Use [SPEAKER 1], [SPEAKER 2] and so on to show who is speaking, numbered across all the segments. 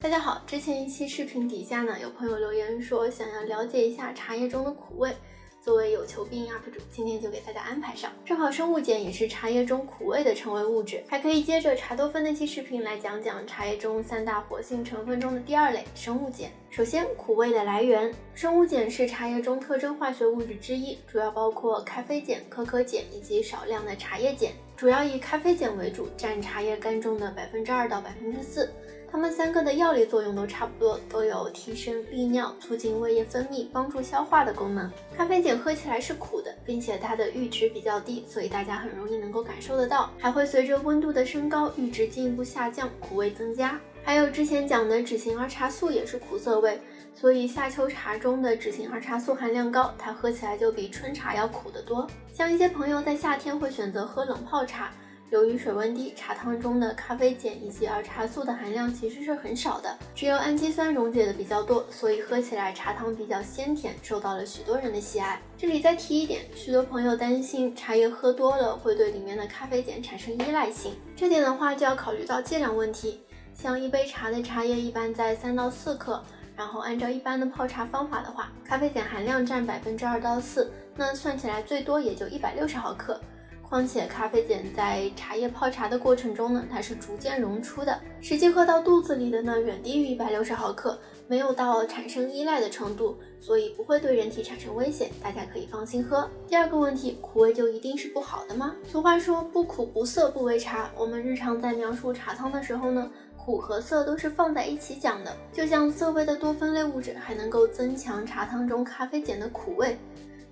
[SPEAKER 1] 大家好，之前一期视频底下呢，有朋友留言说想要了解一下茶叶中的苦味。作为有求必应 UP 主，今天就给大家安排上。正好生物碱也是茶叶中苦味的成为物质，还可以接着茶多酚那期视频来讲讲茶叶中三大活性成分中的第二类生物碱。首先，苦味的来源，生物碱是茶叶中特征化学物质之一，主要包括咖啡碱、可可碱以及少量的茶叶碱，主要以咖啡碱为主，占茶叶干中的2%到4%。它们三个的药理作用都差不多，都有提升利尿、促进胃液分泌、帮助消化的功能。咖啡碱喝起来是苦的，并且它的阈值比较低，所以大家很容易能够感受得到，还会随着温度的升高，阈值进一步下降，苦味增加。还有之前讲的酯型儿茶素也是苦涩味，所以夏秋茶中的酯型儿茶素含量高，它喝起来就比春茶要苦得多。像一些朋友在夏天会选择喝冷泡茶，由于水温低，茶汤中的咖啡碱以及儿茶素的含量其实是很少的，只有氨基酸溶解的比较多，所以喝起来茶汤比较鲜甜，受到了许多人的喜爱。这里再提一点，许多朋友担心茶叶喝多了会对里面的咖啡碱产生依赖性，这点的话就要考虑到剂量问题。像一杯茶的茶叶一般在3到4克，然后按照一般的泡茶方法的话，咖啡碱含量占2%到4%，那算起来最多也就160毫克。况且咖啡碱在茶叶泡茶的过程中呢，它是逐渐溶出的，实际喝到肚子里的呢远低于160毫克，没有到产生依赖的程度，所以不会对人体产生危险，大家可以放心喝。第二个问题，苦味就一定是不好的吗？俗话说不苦不涩不为茶，我们日常在描述茶汤的时候呢，苦和涩都是放在一起讲的，就像涩味的多酚类物质还能够增强茶汤中咖啡碱的苦味，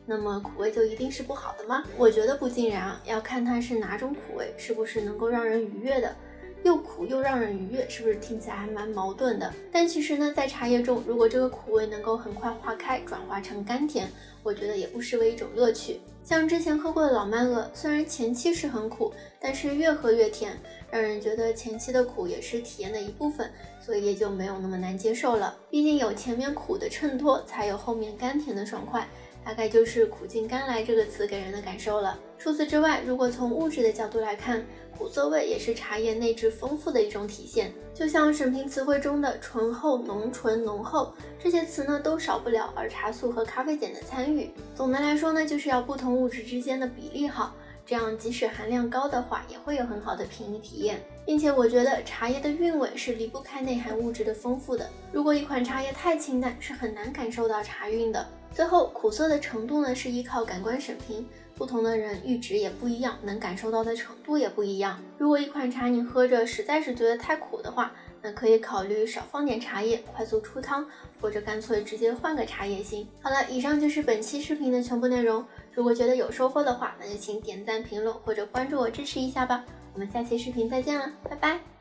[SPEAKER 1] 那么苦味就一定是不好的吗？我觉得不尽然啊，要看它是哪种苦味，是不是能够让人愉悦的。又苦又让人愉悦，是不是听起来还蛮矛盾的？但其实呢，在茶叶中，如果这个苦味能够很快化开，转化成甘甜，我觉得也不失为一种乐趣。像之前喝过的老曼峨，虽然前期是很苦，但是越喝越甜，让人觉得前期的苦也是体验的一部分，所以也就没有那么难接受了。毕竟有前面苦的衬托，才有后面甘甜的爽快。大概就是苦尽甘来这个词给人的感受了。除此之外，如果从物质的角度来看，苦涩味也是茶叶内质丰富的一种体现。就像审评词汇中的醇厚、浓醇、浓厚这些词呢，都少不了儿茶素和咖啡碱的参与。总的来说呢，就是要不同物质之间的比例好，这样即使含量高的话，也会有很好的品饮体验。并且我觉得茶叶的韵味是离不开内含物质的丰富的，如果一款茶叶太清淡，是很难感受到茶韵的。最后，苦涩的程度呢是依靠感官审评，不同的人阈值也不一样，能感受到的程度也不一样。如果一款茶你喝着实在是觉得太苦的话，那可以考虑少放点茶叶，快速出汤，或者干脆直接换个茶叶型。好了，以上就是本期视频的全部内容。如果觉得有收获的话，那就请点赞、评论或者关注我支持一下吧。我们下期视频再见了，拜拜。